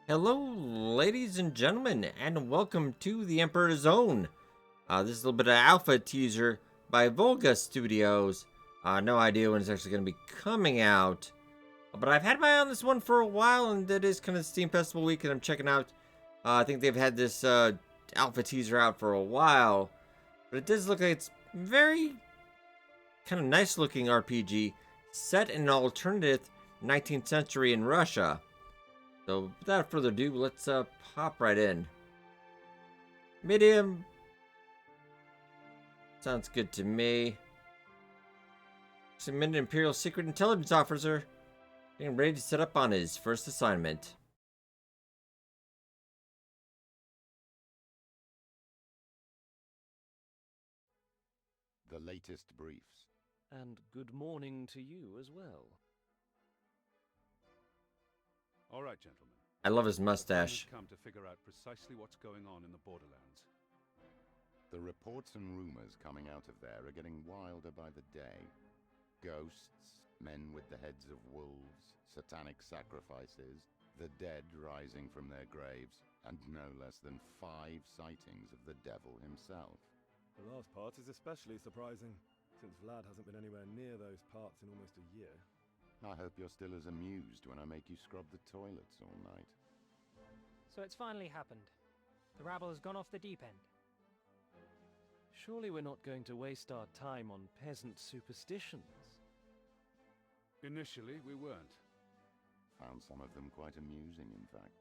Hello, ladies and gentlemen, and welcome to the Emperor's Zone. This is a little bit of alpha teaser by Volga Studios. No idea when it's actually going to be coming out, but I've had my eye on this one for a while, and it is kind of Steam Festival week, and I'm checking out. I think they've had this alpha teaser out for a while, but it does look like it's very kind of nice looking RPG set in an alternative 19th century in Russia. So without further ado, let's hop right in. Medium sounds good to me. Submitted Imperial Secret Intelligence Officer, getting ready to set up on his first assignment. The latest briefs. And good morning to you as well. All right, gentlemen. I love his The time has mustache. come to figure out precisely what's going on in the borderlands. The reports and rumors coming out of there are getting wilder by the day. Ghosts, men with the heads of wolves, satanic sacrifices, the dead rising from their graves, and no less than 5 sightings of the devil himself. The last part is especially surprising, since Vlad hasn't been anywhere near those parts in almost a year. I hope you're still as amused when I make you scrub the toilets all night. So it's finally happened. The rabble has gone off the deep end. Surely we're not going to waste our time on peasant superstitions. Initially, we weren't. Found some of them quite amusing, in fact.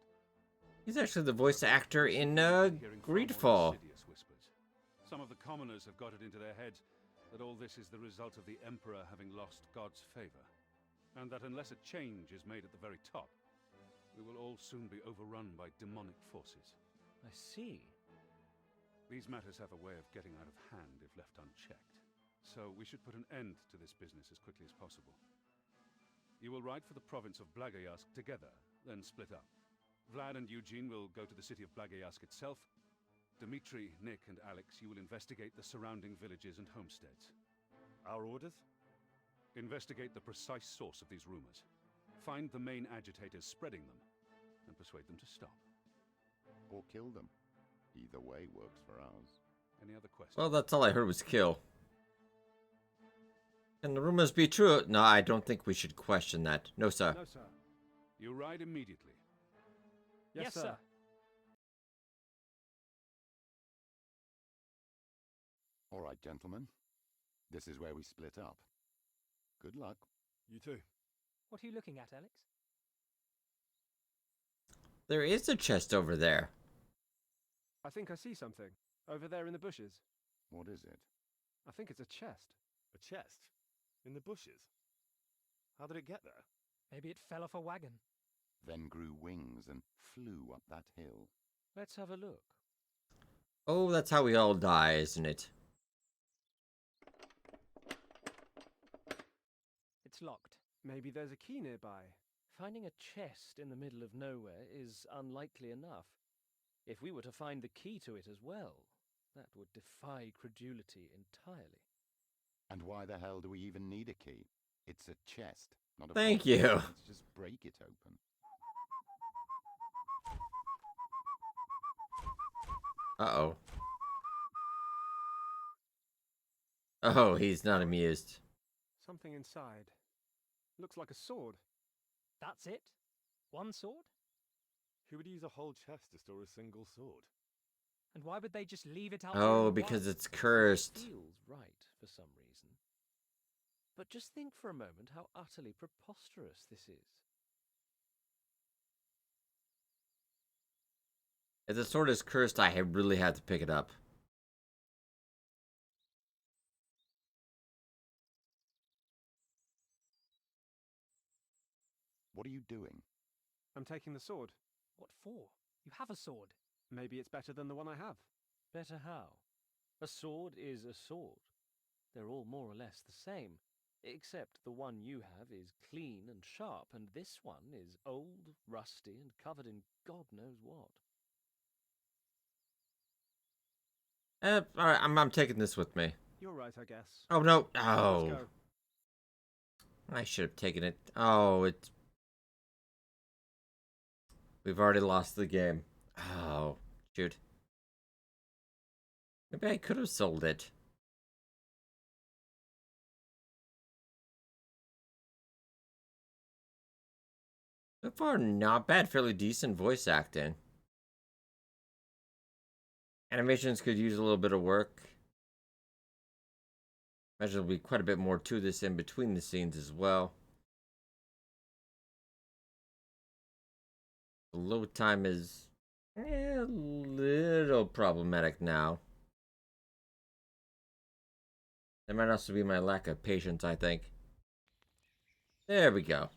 He's actually the voice actor in Hearing far more Greedfall. insidious whispers. Some of the commoners have got it into their heads that all this is the result of the Emperor having lost God's favor, and that unless a change is made at the very top, we will all soon be overrun by demonic forces. I see. These matters have a way of getting out of hand if left unchecked, so we should put an end to this business as quickly as possible. You will ride for the province of Blagayask together, then split up. Vlad and Eugene will go to the city of Blagayask itself. Dmitri, Nick, and Alex, you will investigate the surrounding villages and homesteads. Our orders? Investigate the precise source of these rumors. Find the main agitators spreading them, and persuade them to stop. Or kill them. Either way works for us. Any other questions? Well, that's all I heard was kill. Can the rumors be true? No, I don't think we should question that. No, sir. No, sir. You ride immediately. Yes, sir. All right, gentlemen. This is where we split up. Good luck. You too. What are you looking at, Alex? There is a chest over there. I think I see something. Over there in the bushes. What is it? I think it's a chest. A chest? In the bushes? How did it get there? Maybe it fell off a wagon. Then grew wings and flew up that hill. Let's have a look. Oh, that's how we all die, isn't it? It's locked. Maybe there's a key nearby. Finding a chest in the middle of nowhere is unlikely enough. If we were to find the key to it as well, that would defy credulity entirely. And why the hell do we even need a key? It's a chest, not a Thank box. you. Let's just break it open. Uh-oh. Oh, he's not amused. Something inside. Looks like a sword. That's it? One sword? Who would use a whole chest to store a single sword? And why would they just leave it out? Oh, there in the because wild? it's cursed. Feels right for some reason. But just think for a moment how utterly preposterous this is. If the sword is cursed, I really have to pick it up. What are you doing? I'm taking the sword. What for? You have a sword. Maybe it's better than the one I have. Better how? A sword is a sword. They're all more or less the same, except the one you have is clean and sharp, and this one is old, rusty, and covered in God knows what. Alright, I'm taking this with me. You're right, I guess. Oh, no. Let's Oh. go. I should have taken it. Oh, it's... We've already lost the game. Oh, shoot. Maybe I could have sold it. So far, not bad. Fairly decent voice acting. Animations could use a little bit of work. Imagine there'll be quite a bit more to this in between the scenes as well. The load time is a little problematic now. That might also be my lack of patience, I think. There we go.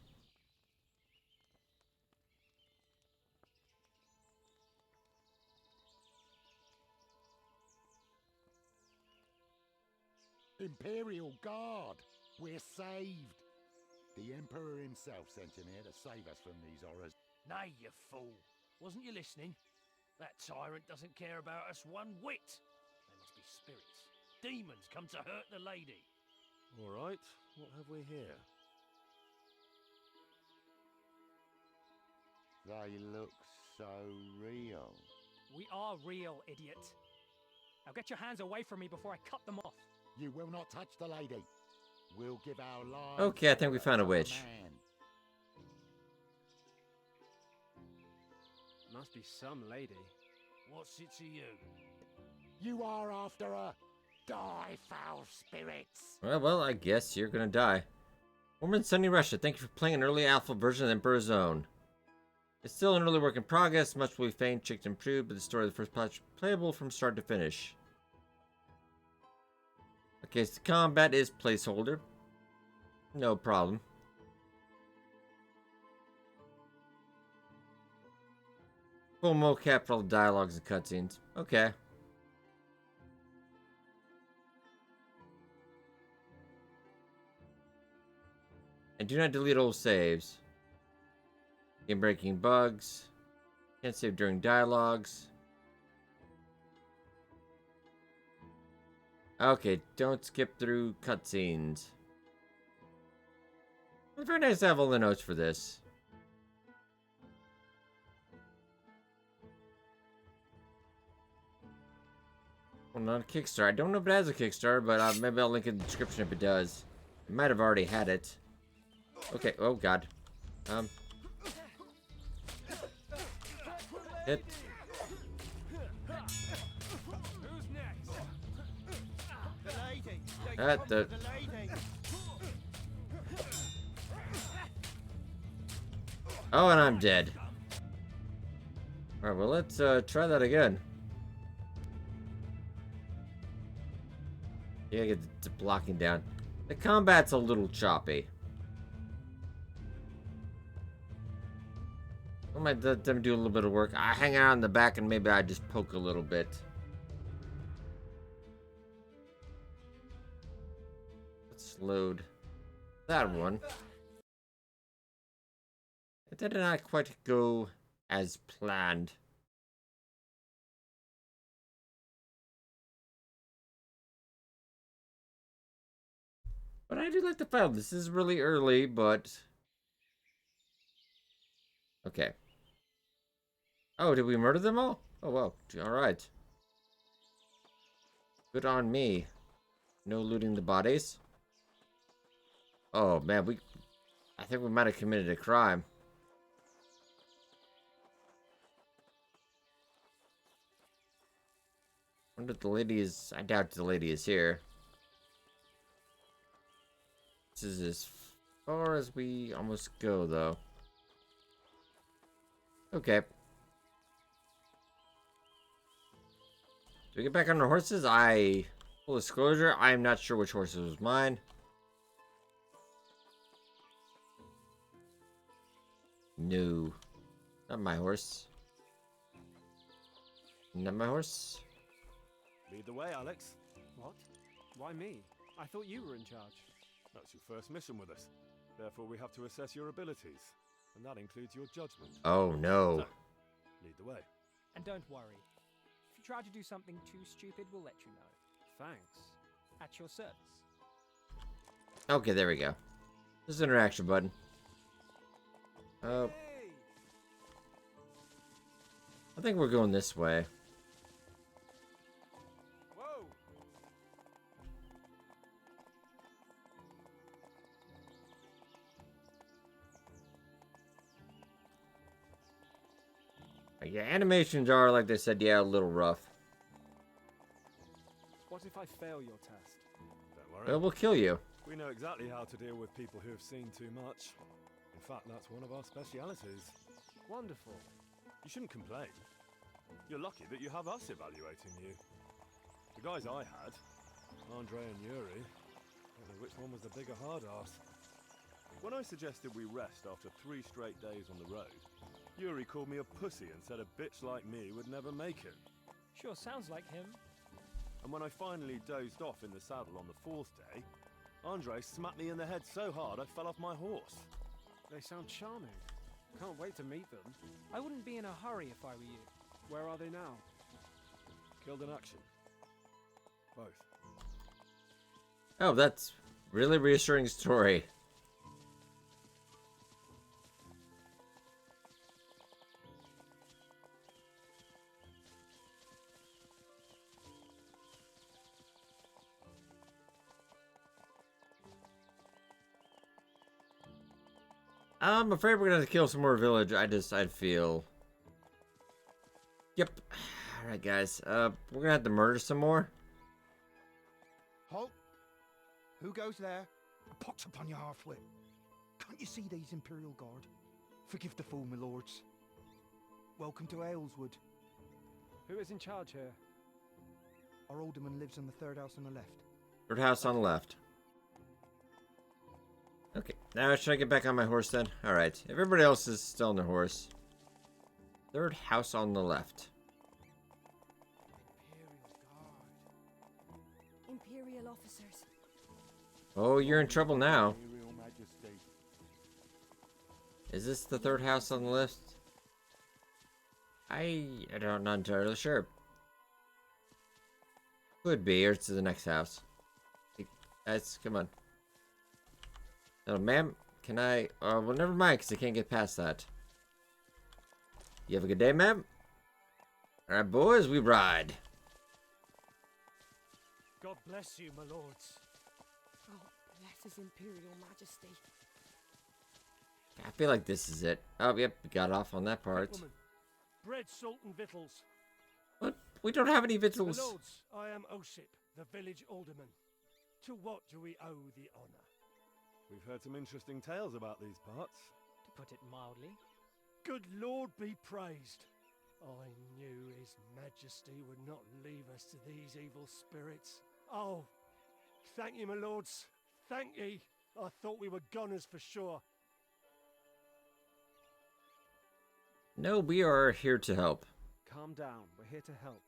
Imperial Guard! We're saved! The Emperor himself sent him here to save us from these horrors. Nay, you fool. Wasn't you listening? That tyrant doesn't care about us one whit. They must be spirits. Demons come to hurt the lady. All right, what have we here? They look so real. We are real, idiot. Now get your hands away from me before I cut them off. You will not touch the lady. We'll give our lives. Okay, I think we found a to witch. man. Must be some lady. What's it to you? You are after her. Die, foul spirits. Well, I guess you're gonna die. Woman Sunny Russia, thank you for playing an early alpha version of Emperor's Zone. It's still an early work in progress, much will be faint, checked, and improved, but the story of the first patch playable from start to finish. Okay, so combat is placeholder. No problem. Full mocap for all the dialogues and cutscenes. Okay. And do not delete old saves. Game breaking bugs. Can't save during dialogues. Okay, don't skip through cutscenes. It's very nice to have all the notes for this. Well, not a Kickstarter. I don't know if it has a Kickstarter, but maybe I'll link in the description if it does. It might have already had it. Okay, oh god. Hit. Who's next? The lady. The... Oh, and I'm dead. Alright, well, let's try that again. Yeah, get the blocking down. The combat's a little choppy. I might let them do a little bit of work. I hang out in the back and maybe I just poke a little bit. Let's load that one. It did not quite go as planned. But I do like the file. This is really early, but... Okay. Oh, did we murder them all? Oh, well. Alright. Good on me. No looting the bodies. Oh, man, I think we might have committed a crime. I wonder if the lady is... I doubt the lady is here. This is as far as we almost go, though. Okay. Do we get back on our horses? Full disclosure, I am not sure which horse was mine. No. Not my horse. Not my horse. Lead the way, Alex. What? Why me? I thought you were in charge. That's your first mission with us. Therefore, we have to assess your abilities. And that includes your judgment. Oh, no. So, lead the way. And don't worry. If you try to do something too stupid, we'll let you know. Thanks. At your service. Okay, there we go. This is an interaction button. Oh. I think we're going this way. Whoa! Yeah, animations are, like they said, yeah, a little rough. What if I fail your test? Don't worry. Well, we'll kill you. We know exactly how to deal with people who have seen too much. In fact, that's one of our specialities. Wonderful. You shouldn't complain. You're lucky that you have us evaluating you. The guys I had, Andre and Yuri, I don't know which one was the bigger hard ass. When I suggested we rest after 3 straight days on the road, Yuri called me a pussy and said a bitch like me would never make it. Sure sounds like him. And when I finally dozed off in the saddle on the 4th day, Andre smacked me in the head so hard I fell off my horse. They sound charming. Can't wait to meet them. I wouldn't be in a hurry if I were you. Where are they now? Killed in action. Both. Oh, that's really reassuring story. I'm afraid we're gonna have to kill some more village. I'd feel. Yep. Alright, guys. We're gonna have to murder some more. Halt! Who goes there? A pox upon your half-wit. Can't you see these Imperial Guard? Forgive the fool, my lords. Welcome to Ayleswood. Who is in charge here? Our alderman lives in the 3rd house on the left. Third house on the left. Okay, now should I get back on my horse then? Alright, everybody else is still on their horse. 3rd house on the left. Imperial officers. Oh, you're in trouble now. Imperial Majesty. Is this the 3rd house on the list? I'm not entirely sure. Could be, or it's the next house. Hey, guys, come on. Oh, ma'am, can I... well, never mind, because I can't get past that. You have a good day, ma'am? Alright, boys, we ride. God bless you, my lords. Oh, bless his Imperial Majesty. I feel like this is it. Oh, yep, we got off on that part. Woman, bread, salt, and victuals. What? We don't have any My victuals. lords, I am Osip, the village alderman. To what do we owe the honour? We've heard some interesting tales about these parts. To put it mildly. Good Lord be praised. I knew His Majesty would not leave us to these evil spirits. Oh, thank you, my lords. Thank ye. I thought we were goners for sure. No, we are here to help. Calm down. We're here to help.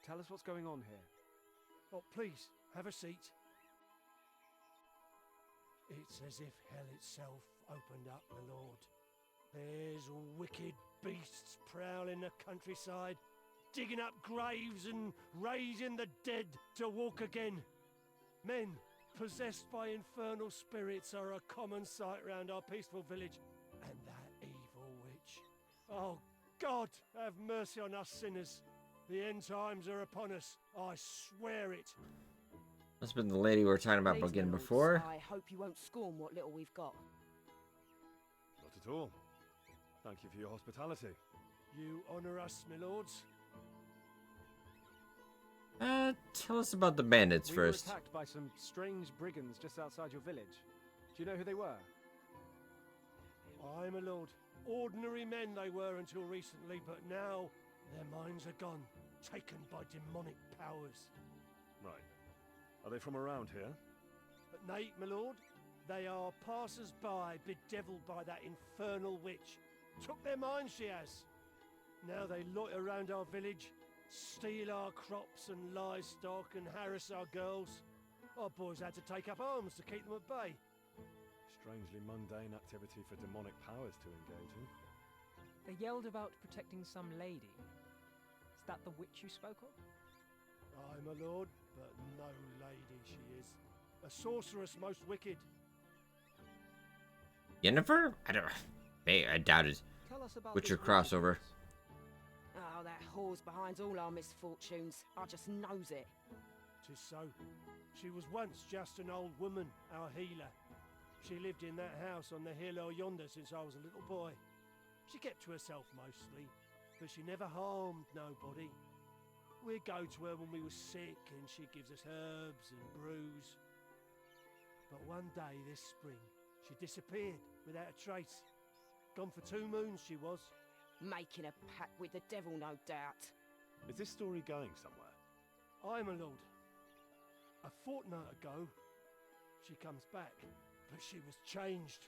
Tell us what's going on here. Oh, please, have a seat. It's as if hell itself opened up, my lord. There's wicked beasts prowling the countryside, digging up graves and raising the dead to walk again. Men possessed by infernal spirits are a common sight round our peaceful village. And that evil witch. Oh, God, have mercy on us sinners. The end times are upon us. I swear it. Must have been the lady we were talking about Please, again my lords, before. I hope you won't scorn what little we've got. Not at all. Thank you for your hospitality. You honour us, my lords. Tell us about the bandits We first. were attacked by some strange brigands just outside your village. Do you know who they were? Aye, my lord. Ordinary men they were until recently, but now their minds are gone, taken by demonic powers. Right. Are they from around here? But nay, my lord, they are passers-by bedevilled by that infernal witch. Took their minds, she has. Now they loiter around our village, steal our crops and livestock and harass our girls. Our boys had to take up arms to keep them at bay. Strangely mundane activity for demonic powers to engage in. They yelled about protecting some lady. Is that the witch you spoke of? Aye, my lord, but no lady she is. A sorceress most wicked. Yennefer? I doubt it. Tell us about Witcher this crossover. witch of devil's behind all our misfortunes. I just knows it. 'Tis so. She was once just an old woman, our healer. She lived in that house on the hill or yonder since I was a little boy. She kept to herself mostly, but she never harmed nobody. We'd go to her when we was sick and she gives us herbs and brews. But one day this spring, she disappeared without a trace. Gone for 2 moons she was. Making a pact with the devil, no doubt. Is this story going somewhere? Aye, my lord. A fortnight ago, she comes back, but she was changed.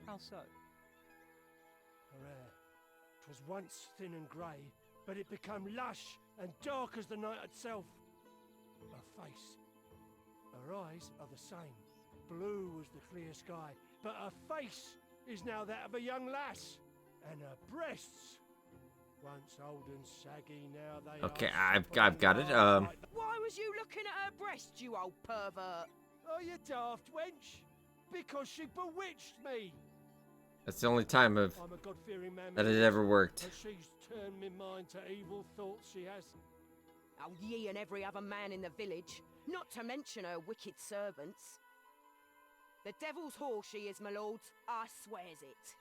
How so? Her hair. 'Twas once thin and grey, but it became lush and dark as the night itself. Her face. Her eyes are the same. Blue as the clear sky, but her face is now that of a young lass. And her breasts. Once old and saggy, now they Okay, are I've got it. Why was you looking at her breast, you old pervert? Oh, you daft wench! Because she bewitched me! That's the only time I'm a God-fearing man, that it ever worked. and she's turned me mind to evil thoughts, she has. Oh, ye and every other man in the village, not to mention her wicked servants. The devil's whore she is, my lords, I swears it.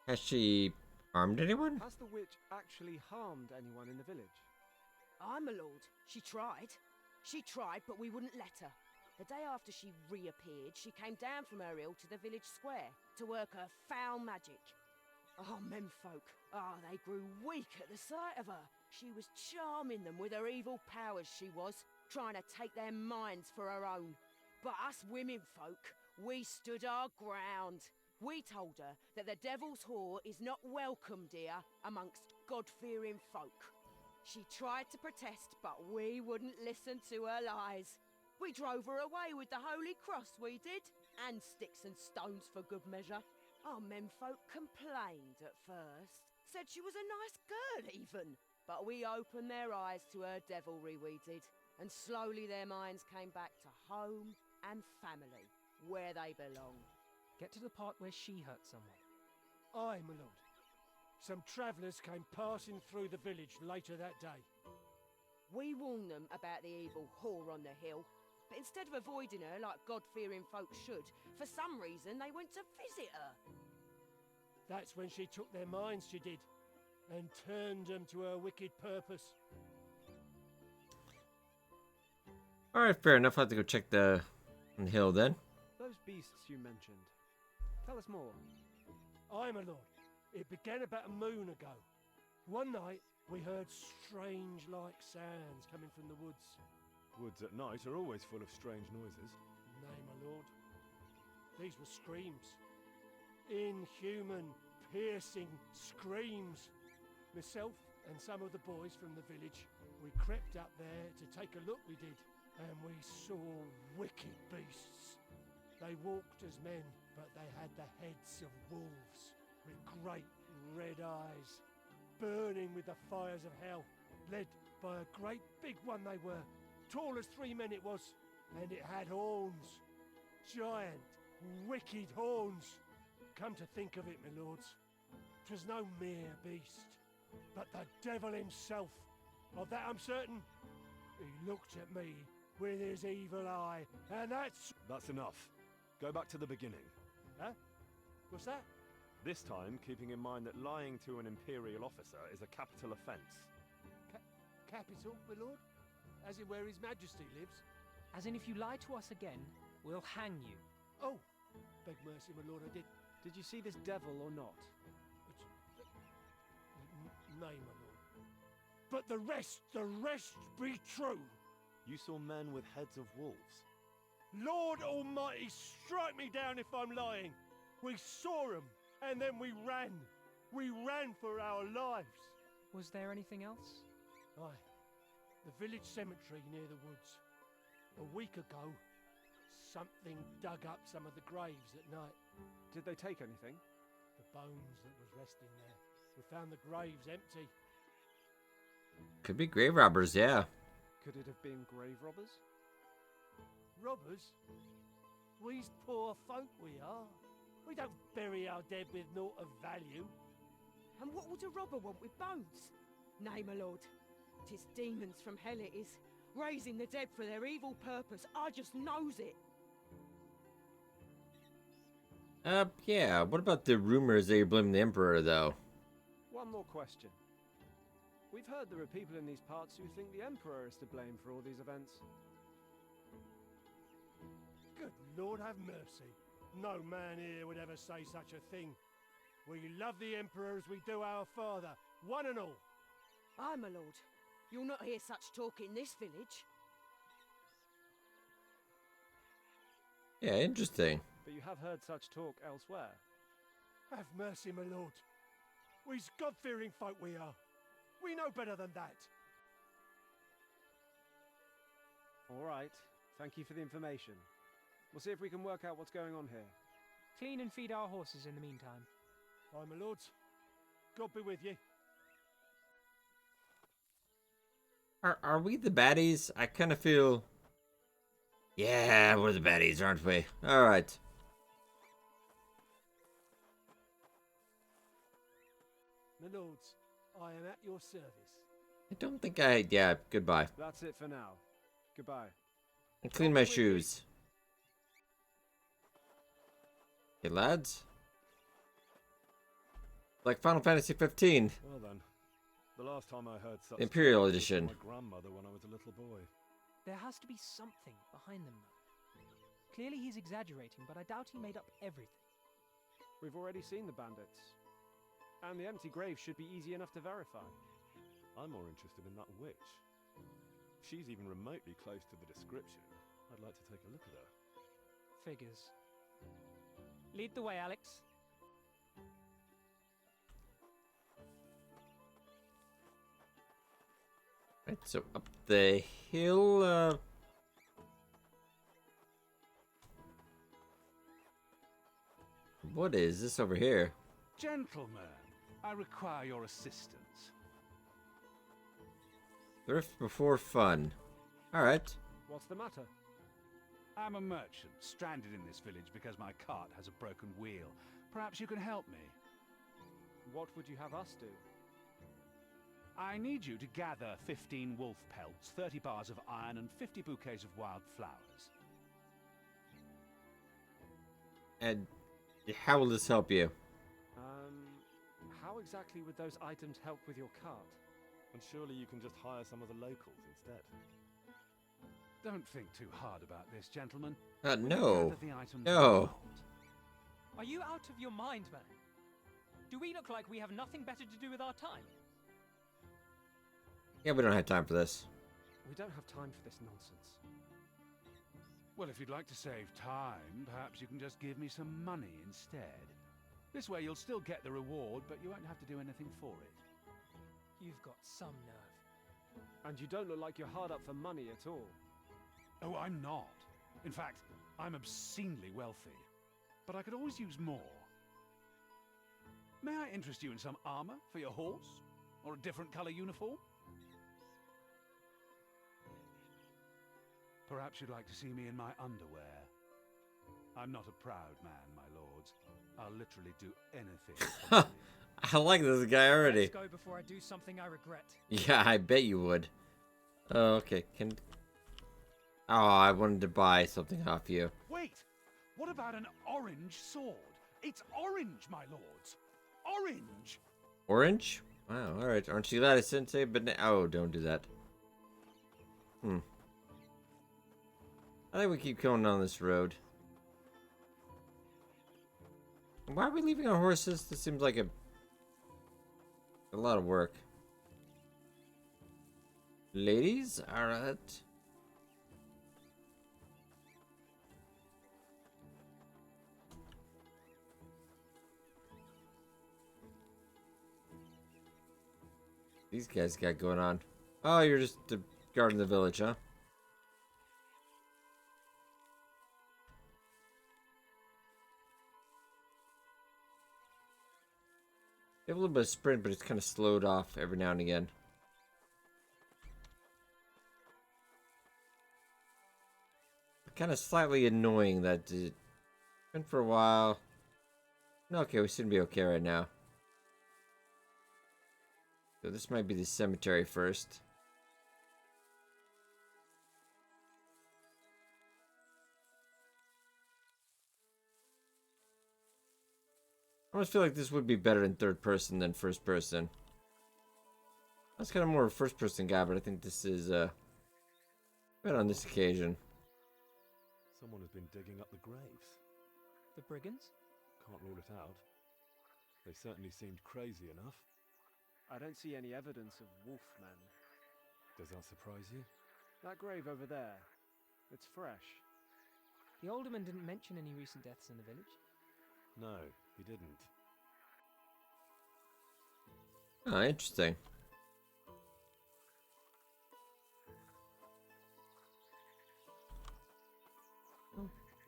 Has she harmed anyone? Has the witch actually harmed anyone in the village? Aye, my lord, she tried. She tried, but we wouldn't let her. The day after she reappeared, she came down from her hill to the village square to work her foul magic. Oh, menfolk, they grew weak at the sight of her. She was charming them with her evil powers, she was, trying to take their minds for her own. But us womenfolk, we stood our ground. We told her that the devil's whore is not welcome, dear, amongst God-fearing folk. She tried to protest, but we wouldn't listen to her lies. We drove her away with the Holy Cross, we did, and sticks and stones for good measure. Our menfolk complained at first, said she was a nice girl even, but we opened their eyes to her devilry, we did, and slowly their minds came back to home and family, where they belong. Get to the part where she hurt someone. Aye, my lord. Some travellers came passing through the village later that day. We warned them about the evil whore on the hill, but instead of avoiding her like God-fearing folk should, for some reason they went to visit her. That's when she took their minds, she did, and turned them to her wicked purpose. Alright, fair enough. I'll have to go check the hill then. Those beasts you mentioned. Tell us more. Aye, my lord. It began about a moon ago. One night, we heard strange like sounds coming from the woods. Woods at night are always full of strange noises. Nay, my lord. These were screams. Inhuman, piercing screams. Myself and some of the boys from the village, we crept up there to take a look, we did, and we saw wicked beasts. They walked as men, but they had the heads of wolves, with great red eyes, burning with the fires of hell, led by a great big one they were. Tall as 3 men it was, and it had horns. Giant, wicked horns. Come to think of it, my lords, 'twas no mere beast, but the devil himself. Of that I'm certain. He looked at me with his evil eye, and that's... That's enough. Go back to the beginning. Huh? What's that? This time, keeping in mind that lying to an Imperial officer is a capital offence. Capital, my lord? As in where his majesty lives? As in, if you lie to us again, we'll hang you. Oh, beg mercy, my lord, I did. Did you see this devil or not? Nay, my lord. But the rest be true. You saw men with heads of wolves. Lord Almighty, strike me down if I'm lying. We saw them, and then we ran. We ran for our lives. Was there anything else? Aye. The village cemetery near the woods. A week ago, something dug up some of the graves at night. Did they take anything? The bones that was resting there. We found the graves empty. Could be grave robbers, yeah. Could it have been grave robbers? Robbers? We's poor folk, we are. We don't bury our dead with naught of value. And what would a robber want with bones? Nay, my lord, 'tis demons from hell it is, raising the dead for their evil purpose. I just knows it. Yeah, what about the rumors that you're blaming the Emperor, though? One more question. We've heard there are people in these parts who think the Emperor is to blame for all these events. Good Lord have mercy. No man here would ever say such a thing. We love the Emperor as we do our father, one and all. Aye, my lord. You'll not hear such talk in this village. Yeah, interesting. But you have heard such talk elsewhere. Have mercy, my lord. We's God-fearing folk we are. We know better than that. All right. Thank you for the information. We'll see if we can work out what's going on here. Clean and feed our horses in the meantime. Aye, my lords. God be with you. Are we the baddies? I kind of feel... Yeah, we're the baddies, aren't we? Alright. My lords, I am at your service. I don't think I... Yeah, goodbye. That's it for now. Goodbye. And clean my shoes. Okay, lads. Like Final Fantasy 15. Well then, the last time I heard such Imperial stories was Edition. from my grandmother when I was a little boy. There has to be something behind them, though. Clearly he's exaggerating, but I doubt he made up everything. We've already seen the bandits. And the empty grave should be easy enough to verify. I'm more interested in that witch. If she's even remotely close to the description, I'd like to take a look at her. Figures. Lead the way, Alex. Right, so up the hill, what is this over here? Gentlemen, I require your assistance. Thrift before fun. Alright. What's the matter? I'm a merchant, stranded in this village because my cart has a broken wheel. Perhaps you can help me. What would you have us do? I need you to gather 15 wolf pelts, 30 bars of iron, and 50 bouquets of wild flowers. And how will this help you? How exactly would those items help with your cart? And surely you can just hire some of the locals instead. Don't think too hard about this, gentlemen. No. Gather the items No. Are you out of your mind, man? Do we look like we have nothing better to do with our time? Yeah, we don't have time for this. We don't have time for this nonsense. Well, if you'd like to save time, perhaps you can just give me some money instead. This way you'll still get the reward, but you won't have to do anything for it. You've got some nerve. And you don't look like you're hard up for money at all. Oh, I'm not. In fact, I'm obscenely wealthy. But I could always use more. May I interest you in some armor for your horse? Or a different color uniform? Perhaps you'd like to see me in my underwear. I'm not a proud man, my lords. I'll literally do anything. for money. I like this guy already. Let's go before I do something I regret. Yeah, I bet you would. Oh, okay. Oh, I wanted to buy something off you. Wait! What about an orange sword? It's orange, my lords! Orange! Orange? Wow, alright. Aren't you glad I sensei? But oh, don't do that. I think we keep going on this road. Why are we leaving our horses? This seems like a lot of work. Ladies, alright. These guys got going on. Oh, you're just guarding the village, huh? They have a little bit of sprint, but it's kind of slowed off every now and again. Kind of slightly annoying that it's been for a while. No, okay, we should be okay right now. So this might be the cemetery first. I almost feel like this would be better in third person than first person. I was kind of more of a first person guy, but I think this is better on this occasion. Someone has been digging up the graves. The brigands? Can't rule it out. They certainly seemed crazy enough. I don't see any evidence of wolfmen. Does that surprise you? That grave over there, it's fresh. The alderman didn't mention any recent deaths in the village. No, he didn't. Oh, interesting.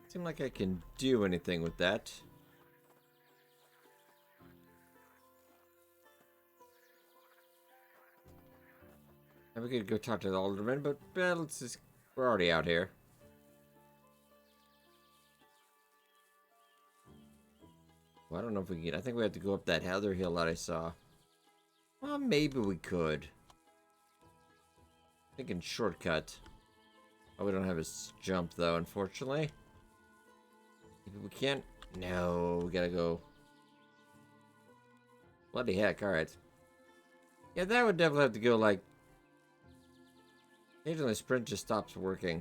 Seem like I can do anything with that. And we could go talk to the alderman, but let's just, we're already out here. Well, I don't know if we can. I think we have to go up that other hill that I saw. Well, maybe we could. Thinking shortcut. Oh, we don't have a jump though, unfortunately. Maybe we can't. No, we gotta go. Bloody heck! All right. Yeah, that would definitely have to go like. Occasionally, sprint just stops working.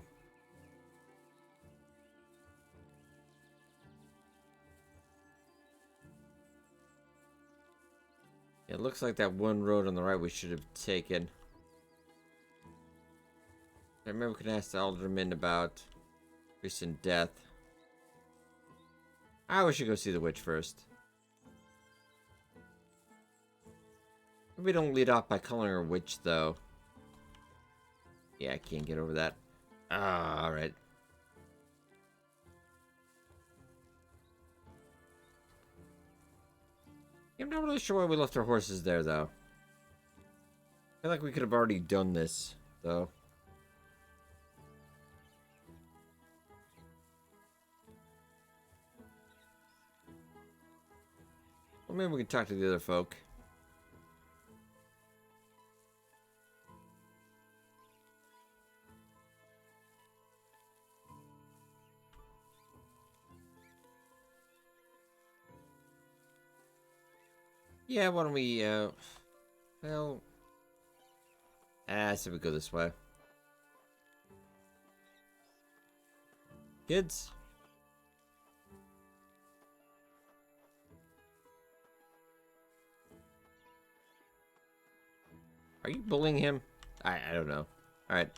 It looks like that one road on the right we should have taken. I remember we can ask the alderman about recent death. We should go see the witch first. We don't lead off by calling her witch, though. Yeah, I can't get over that. Alright. I'm not really sure why we left our horses there, though. I feel like we could have already done this, though. Well, maybe we can talk to the other folk. Yeah, why don't we, well... I said we go this way. Kids? Are you bullying him? I don't know. Alright.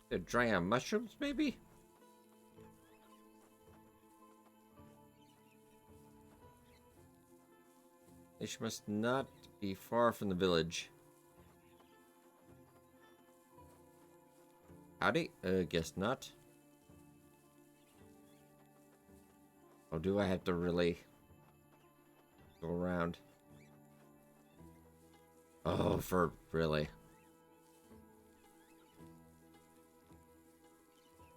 They're drying on mushrooms, maybe? They must not be far from the village. Howdy? Guess not. Oh, do I have to really go around? Oh, for really?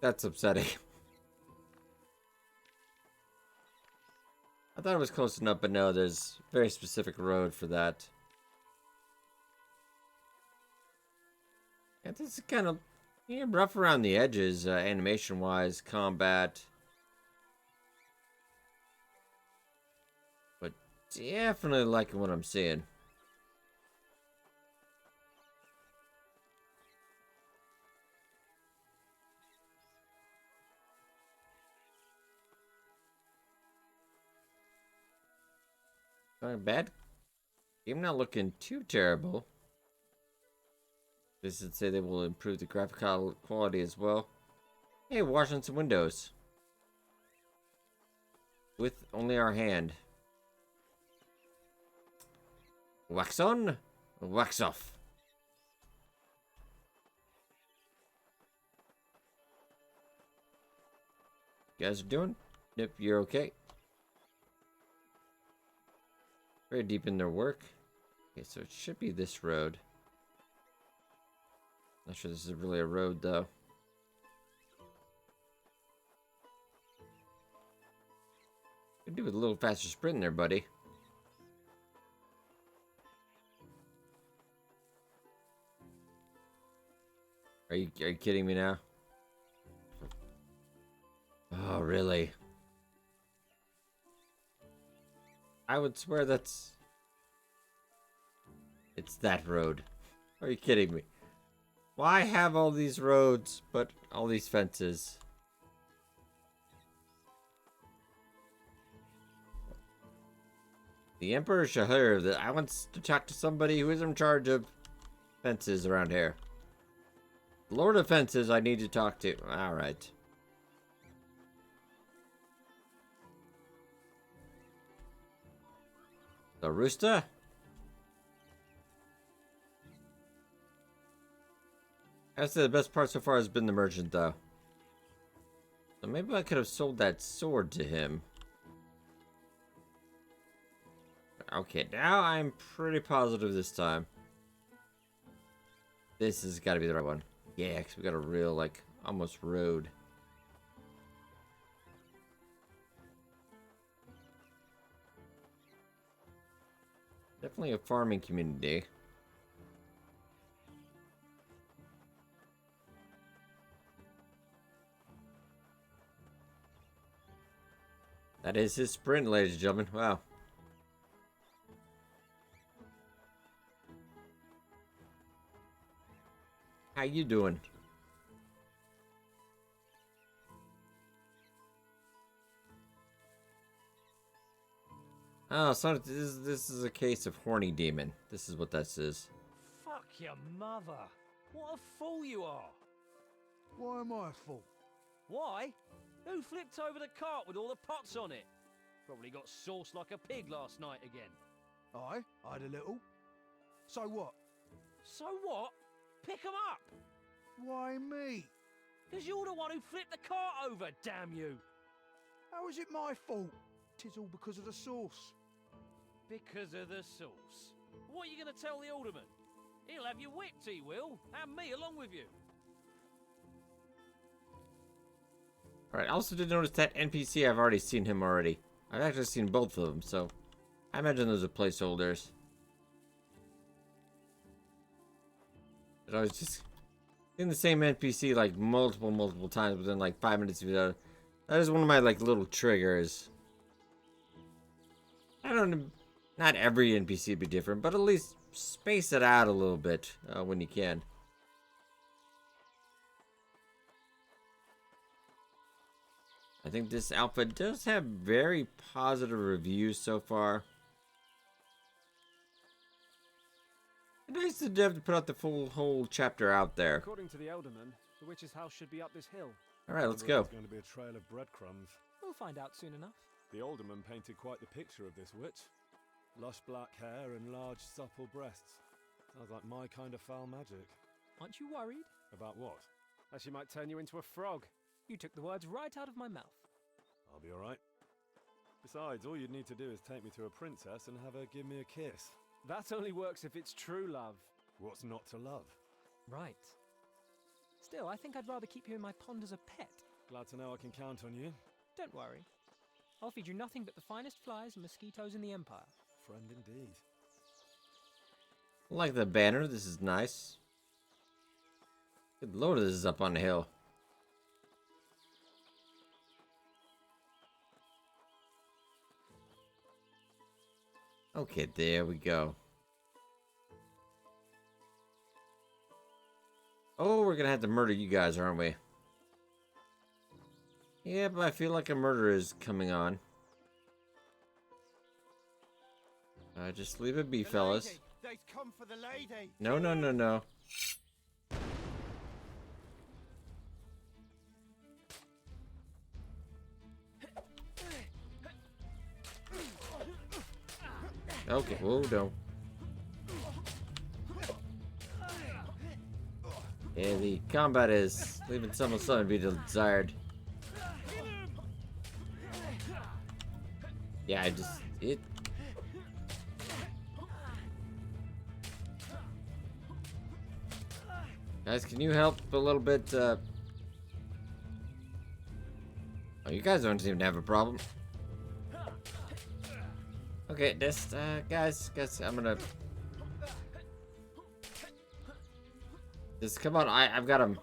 That's upsetting. I thought it was close enough, but no, there's a very specific road for that. Yeah, this is kind of rough around the edges, animation-wise, combat. But definitely liking what I'm seeing. Not bad. Game not looking too terrible. This would say they will improve the graphic quality as well. Hey, washing some windows. With only our hand. Wax on, wax off. You guys are doing? Yep, you're okay. Very deep in their work. Okay, so it should be this road. Not sure this is really a road, though. Could do with a little faster sprint there, buddy. Are you kidding me now? Oh, really? I would swear it's that road. Are you kidding me? Why have all these roads, but all these fences? The Emperor should hear that I want to talk to somebody who is in charge of fences around here. Lord of Fences I need to talk to. Alright. The rooster? I'd say the best part so far has been the merchant, though. So maybe I could have sold that sword to him. Okay, now I'm pretty positive this time. This has got to be the right one. Yeah, because we got a real, like, almost road. Definitely a farming community. That is his sprint, ladies and gentlemen. Wow. How you doing? Oh, so this is a case of horny demon. This is what this is. Fuck your mother. What a fool you are. Why am I a fool? Why? Who flipped over the cart with all the pots on it? Probably got sauced like a pig last night again. I had a little. So what? So what? Pick 'em up! Why me? Because you're the one who flipped the cart over, damn you! How is it my fault? 'Tis all because of the sauce. Because of the sauce. What are you going to tell the alderman? He'll have you whipped, he will. And me along with you. Alright, I also did notice that NPC, I've already seen him already. I've actually seen both of them, so I imagine those are placeholders. But I was just seeing the same NPC like multiple times within like 5 minutes of each other. That is one of my like little triggers. I don't know, not every NPC would be different, but at least space it out a little bit when you can. I think this outfit does have very positive reviews so far. It's nice to have to put out the whole chapter out there. According to the alderman, the witch's house should be up this hill. Alright, let's go. There's going to be a trail of breadcrumbs. We'll find out soon enough. The alderman painted quite the picture of this witch. Lush black hair and large, supple breasts. Sounds like my kind of foul magic. Aren't you worried? About what? That she might turn you into a frog. You took the words right out of my mouth. I'll be alright. Besides, all you'd need to do is take me to a princess and have her give me a kiss. That only works if it's true love. What's not to love? Right. Still, I think I'd rather keep you in my pond as a pet. Glad to know I can count on you. Don't worry. I'll feed you nothing but the finest flies and mosquitoes in the Empire. Friend indeed. I like the banner. This is nice. Good lord, this is up on the hill. Okay, there we go. Oh, we're gonna have to murder you guys, aren't we? Yeah, but I feel like a murder is coming on. Just leave it be, fellas. They've come for the lady. No, no, no, no. Okay, whoa, don't. Yeah, the combat is leaving something to be desired. Yeah, it. Guys, can you help a little bit? Oh, you guys don't seem to have a problem. Okay, this, guys, I'm gonna... Just come on, I've got him.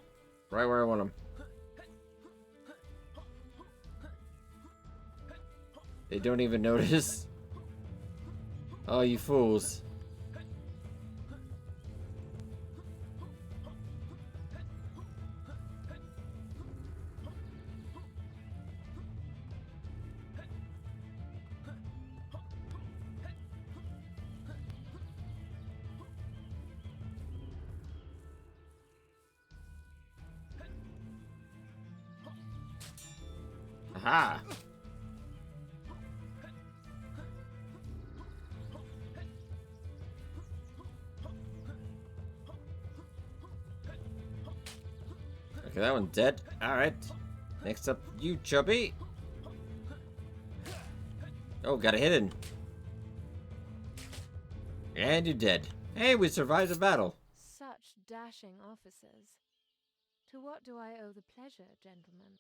Right where I want them. They don't even notice. Oh, you fools. Aha! Okay, that one's dead. Alright. Next up, you, Chubby. Oh, got a hidden. And you're dead. Hey, we survived the battle. Such dashing officers. To what do I owe the pleasure, gentlemen?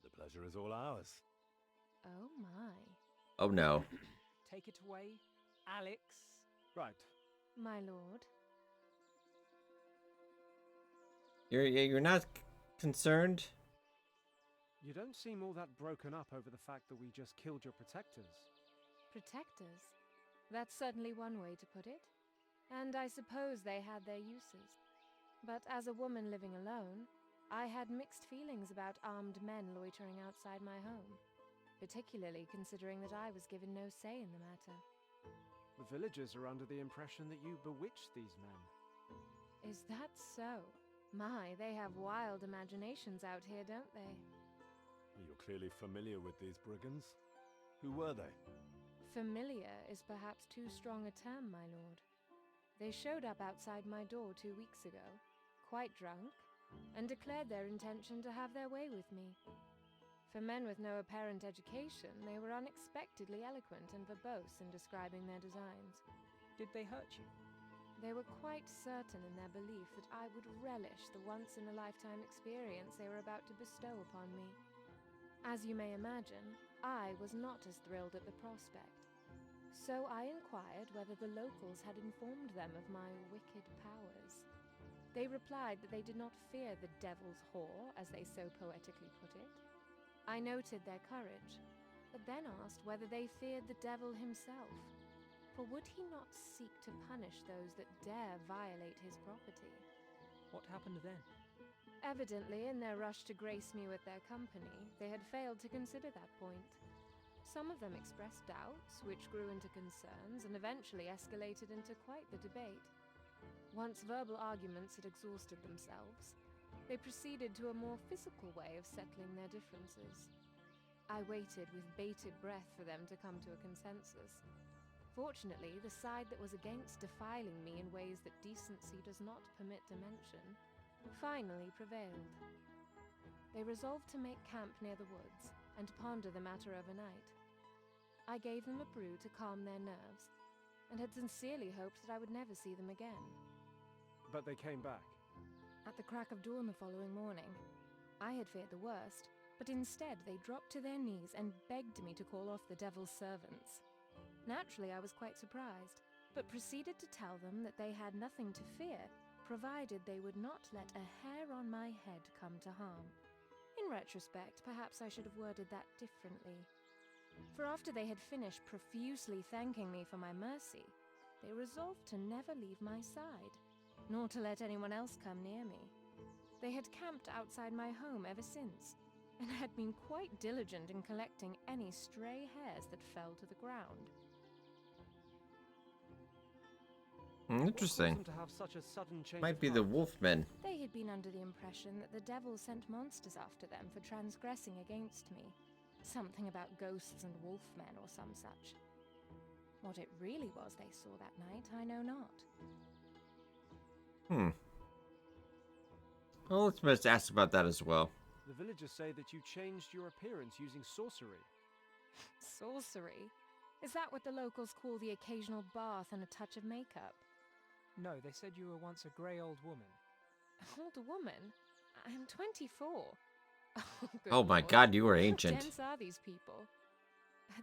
The pleasure is all ours. Oh my. Oh no. Take it away, Alex. Right. My lord. You're not concerned? You don't seem all that broken up over the fact that we just killed your protectors. Protectors? That's certainly one way to put it. And I suppose they had their uses. But as a woman living alone, I had mixed feelings about armed men loitering outside my home, particularly considering that I was given no say in the matter. The villagers are under the impression that you bewitched these men. Is that so? My, they have wild imaginations out here, don't they? You're clearly familiar with these brigands. Who were they? Familiar is perhaps too strong a term, my lord. They showed up outside my door 2 weeks ago, quite drunk, and declared their intention to have their way with me. For men with no apparent education, they were unexpectedly eloquent and verbose in describing their designs. Did they hurt you? They were quite certain in their belief that I would relish the once-in-a-lifetime experience they were about to bestow upon me. As you may imagine, I was not as thrilled at the prospect. So I inquired whether the locals had informed them of my wicked powers. They replied that they did not fear the devil's whore, as they so poetically put it. I noted their courage, but then asked whether they feared the devil himself. For would he not seek to punish those that dare violate his property? What happened then? Evidently, in their rush to grace me with their company, they had failed to consider that point. Some of them expressed doubts, which grew into concerns and eventually escalated into quite the debate. Once verbal arguments had exhausted themselves, they proceeded to a more physical way of settling their differences. I waited with bated breath for them to come to a consensus. Fortunately, the side that was against defiling me in ways that decency does not permit to mention finally prevailed. They resolved to make camp near the woods and ponder the matter overnight. I gave them a brew to calm their nerves, and had sincerely hoped that I would never see them again. But they came back. At the crack of dawn the following morning, I had feared the worst, but instead they dropped to their knees and begged me to call off the devil's servants. Naturally, I was quite surprised, but proceeded to tell them that they had nothing to fear, provided they would not let a hair on my head come to harm. In retrospect, perhaps I should have worded that differently. For after they had finished profusely thanking me for my mercy, they resolved to never leave my side, nor to let anyone else come near me. They had camped outside my home ever since, and had been quite diligent in collecting any stray hairs that fell to the ground. Interesting. What caused them to have such a sudden change Might of be the heart? Wolfmen. They had been under the impression that the devil sent monsters after them for transgressing against me. Something about ghosts and wolfmen or some such. What it really was they saw that night, I know not. Well, let's just ask about that as well. The villagers say that you changed your appearance using sorcery. Sorcery? Is that what the locals call the occasional bath and a touch of makeup? No, they said you were once a grey old woman. Old woman? I'm 24. Good Oh my Lord. god, you were How ancient. dense are these people?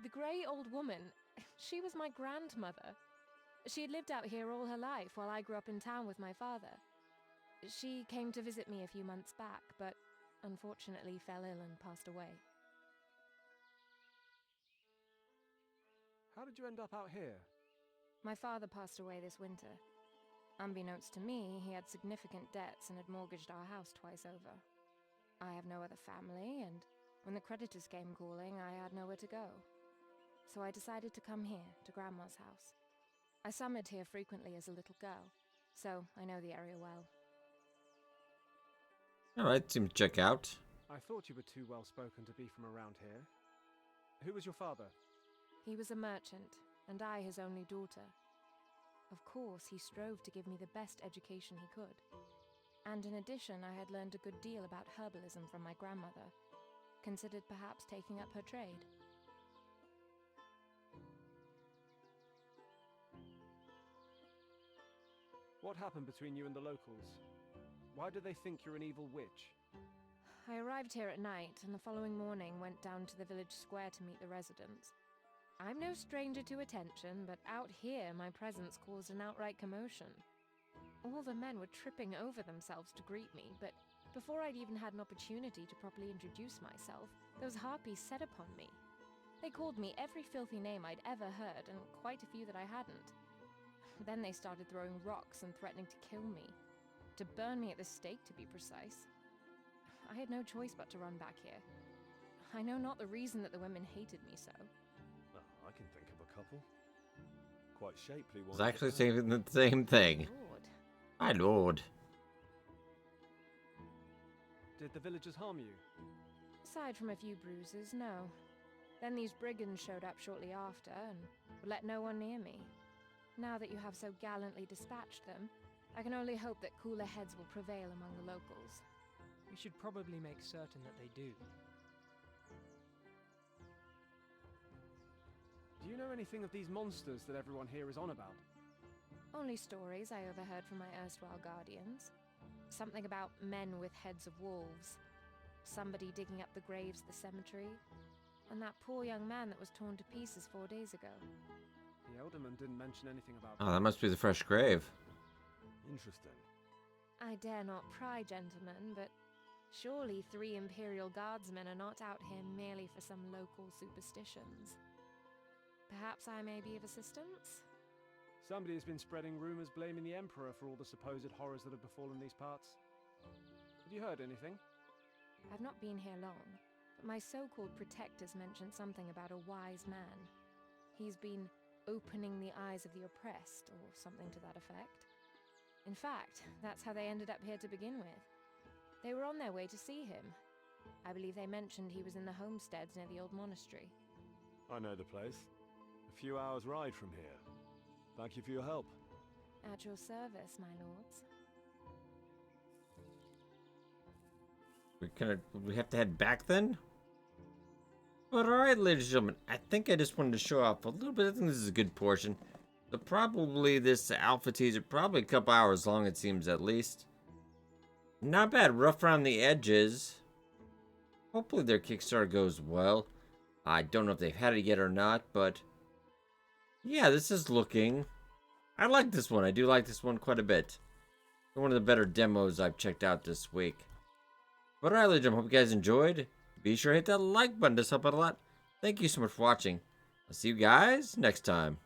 The grey old woman, she was my grandmother. She had lived out here all her life while I grew up in town with my father. She came to visit me a few months back, but unfortunately fell ill and passed away. How did you end up out here? My father passed away this winter. Unbeknownst to me, he had significant debts and had mortgaged our house twice over. I have no other family, and when the creditors came calling, I had nowhere to go. So I decided to come here, to Grandma's house. I summered here frequently as a little girl, so I know the area well. Alright, seems to check out. I thought you were too well spoken to be from around here. Who was your father? He was a merchant, and I his only daughter. Of course, he strove to give me the best education he could. And in addition, I had learned a good deal about herbalism from my grandmother. Considered perhaps taking up her trade. What happened between you and the locals? Why do they think you're an evil witch? I arrived here at night, and the following morning went down to the village square to meet the residents. I'm no stranger to attention, but out here my presence caused an outright commotion. All the men were tripping over themselves to greet me, but before I'd even had an opportunity to properly introduce myself, those harpies set upon me. They called me every filthy name I'd ever heard, and quite a few that I hadn't. Then they started throwing rocks and threatening to kill me. To burn me at the stake, to be precise. I had no choice but to run back here. I know not the reason that the women hated me so. Oh, I can think of a couple. Quite shapely I ones. was actually saying the same thing. Lord. My lord. Did the villagers harm you? Aside from a few bruises, no. Then these brigands showed up shortly after and would let no one near me. Now that you have so gallantly dispatched them, I can only hope that cooler heads will prevail among the locals. We should probably make certain that they do. Do you know anything of these monsters that everyone here is on about? Only stories I overheard from my erstwhile guardians. Something about men with heads of wolves. Somebody digging up the graves of the cemetery. And that poor young man that was torn to pieces 4 days ago. The alderman didn't mention anything about Oh, that must be the fresh grave. Interesting. I dare not pry, gentlemen, but surely 3 Imperial Guardsmen are not out here merely for some local superstitions. Perhaps I may be of assistance? Somebody has been spreading rumors blaming the Emperor for all the supposed horrors that have befallen these parts. Have you heard anything? I've not been here long, but my so-called protectors mentioned something about a wise man. He's been opening the eyes of the oppressed, or something to that effect. In fact, that's how they ended up here to begin with. They were on their way to see him. I believe they mentioned he was in the homesteads near the old monastery. I know the place. A few hours' ride from here. Thank you for your help. At your service, my lords. We have to head back then? But alright, ladies and gentlemen, I think I just wanted to show off a little bit. I think this is a good portion. So probably this alpha teaser, probably a couple hours long it seems at least. Not bad, rough around the edges. Hopefully their Kickstarter goes well. I don't know if they've had it yet or not, but yeah, this is looking... I like this one. I do like this one quite a bit. One of the better demos I've checked out this week. But alright, ladies and gentlemen, hope you guys enjoyed. Be sure to hit that like button to help out a lot. Thank you so much for watching. I'll see you guys next time.